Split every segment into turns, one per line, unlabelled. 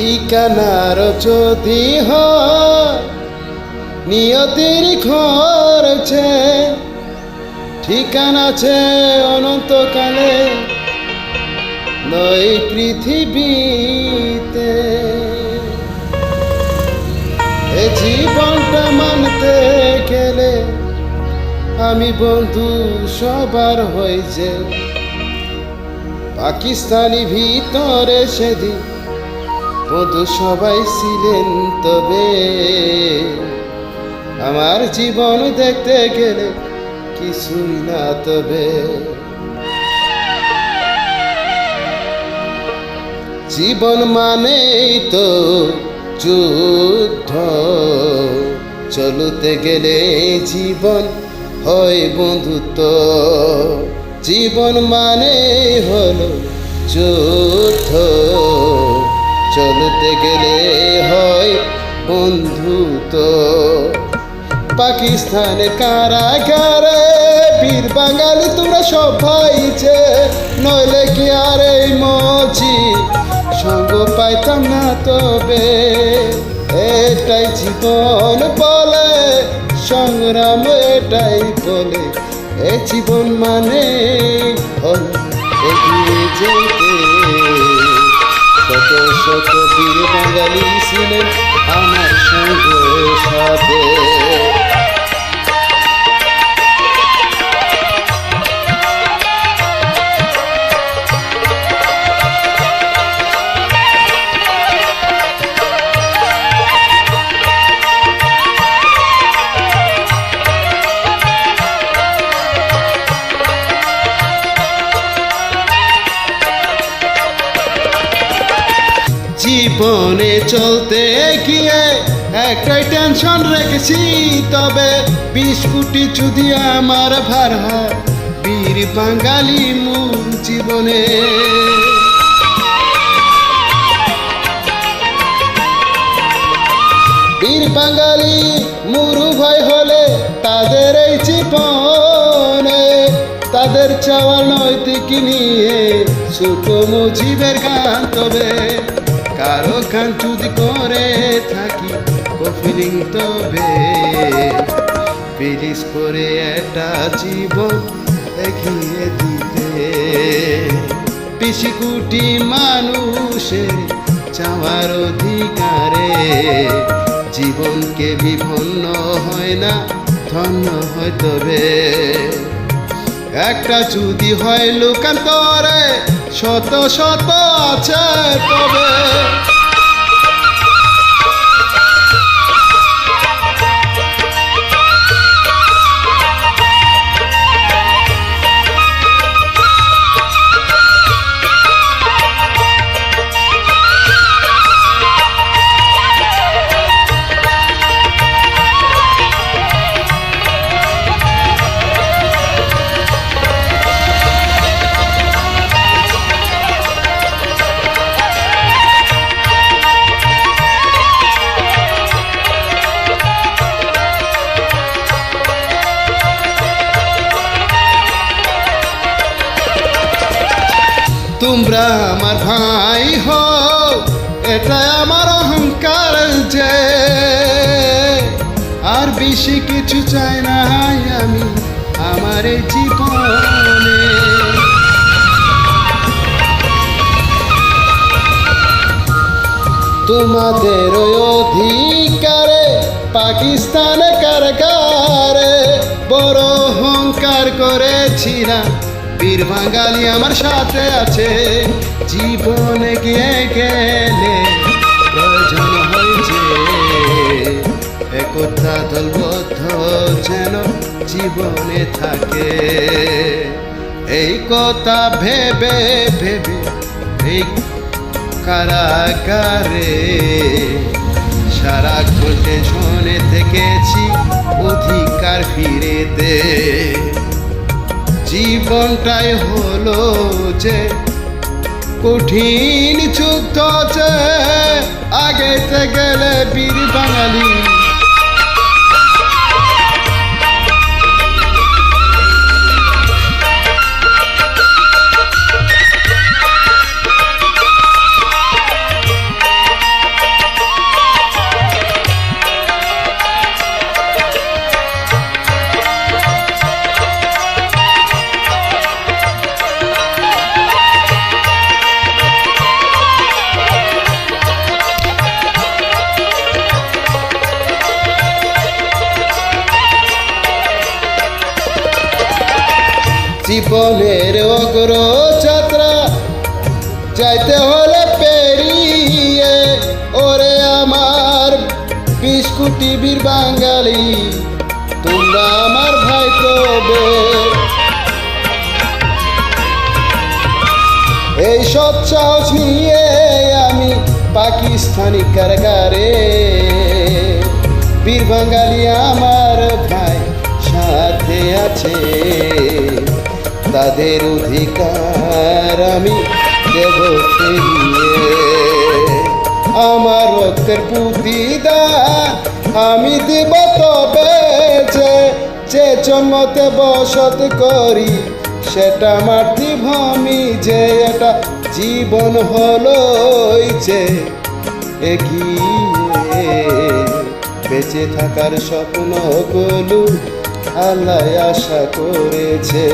ঠিকানার যদি হয় নিয়তির খরচে, ঠিকানা আছে অনন্তকালে নয় পৃথিবীতে। এ জীবনটা মানতে গেলে আমি বন্ধু সবার হয়েছে। পাকিস্তানি ভিতরে সেদিন বন্ধু সবাই ছিলেন, তবে আমার জীবন দেখতে গেলে কিছুই না তবে। জীবন মানেই তো যুদ্ধ, চলতে গেলে জীবন হয় বন্ধুত্ব। জীবন মানে হলো যুদ্ধ, চলতে গেলে হয় বন্ধুত্ব। পাকিস্তানের কারাগারে বীর বাঙালি তোমরা সবাই যে, নইলে কি আর এই মজি সঙ্গ পাইতাম না তবে। এটাই জীবন বলে সংগ্রাম, এটাই বলে এ জীবন মানে হল এগিয়ে যেতে। শত শত বীর বাঙালি ছিলেন আমার সঙ্গে সাথে। জীবনে চলতে গিয়ে একটাই টেনশন রেখেছি, তবে 20 কোটি যদি আমার ভার হয় বীর বাঙালি মূল জীবনে। বীর বাঙালি মুরু ভাই হলে তাদের এই জীবনে, তাদের চাওয়া নৈতিক নিয়ে ছোট মুজিবের গান। তবে কারো গান যদি করে থাকি কফিলিং, তবে প্লিজ করে একটা জীবন এগিয়ে দিতে। 20 কোটি মানুষের চাওয়ার অধিকারে জীবনকে বিপন্ন হয় না, ধন্য হয় তবে। একটা যদি হয় লোকান্তরে শত শত আছে তবে। তোমরা আমার ভাই হও, এটা আমার অহংকার যে, আর বেশি কিছু চাই না আমি আমার এই জীবনে। তোমাদের অধিকারে পাকিস্তানে কারাগারে বড় অহংকার করেছিলাম। বীর বাঙালি আমার সাথে আছে, জীবনে গিয়ে গেলে প্রয়োজন হয়েছে একতা দলবদ্ধ যেন জীবনে থাকে। এই কথা ভেবে ভেবে এই কারাগারে সারাক্ষণ টেনশনে থেকেছি অধিকার ফিরে দে। জীবনটাই হলো যে কঠিন যুদ্ধ, যে আগেতে গেলে বীর বাঙালি জীবনের অগ্রযাত্রা যাইতে হলে পেরিয়ে ওরে আমার 20 কোটি বীর বাঙালি, তোমরা আমার ভাই তবে। এই সৎ সাহস নিয়ে আমি পাকিস্তানি কারাগারে, বীর বাঙালি আমার ভাই সাথে আছে, তাদের অধিকার আমি দেব ফিরিয়ে। আমার রক্তের প্রতিদান আমি দেব তবে, যে জন্মতে বসত করি সেটা মাতৃভূমি, যে এটা জীবন হলো যে এগিয়ে বেঁচে থাকার স্বপ্নগুলো আল্লাহ আশা করেছে।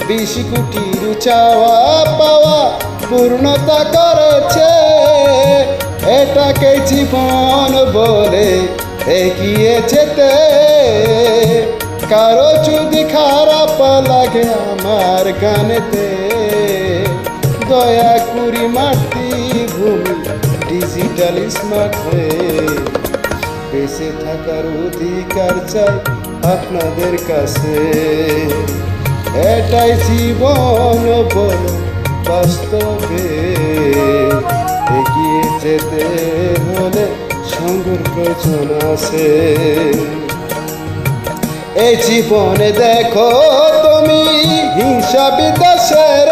20 কোটির চাওয়া পাওয়া পূর্ণতা করেছে, এটাকে জীবন বলে এগিয়ে যেতে। কারো যদি খারাপ লাগে আমার গানেতে, দয়া করি মাতৃভূমি ডিজিটাল স্মার্ট হয়ে বেঁচে থাকার অধিকার চাই আপনাদের কাছে। এটাই জীবন বল বাস্তবে, এগিয়ে যেতে হলে সঙ্গের প্রয়োজন আছে। এই জীবনে দেখো তুমি হিংসা বিদ্বেষের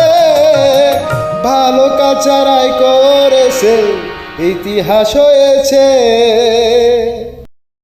ভালো কাজ যারাই করেছে ইতিহাস হয়েছে।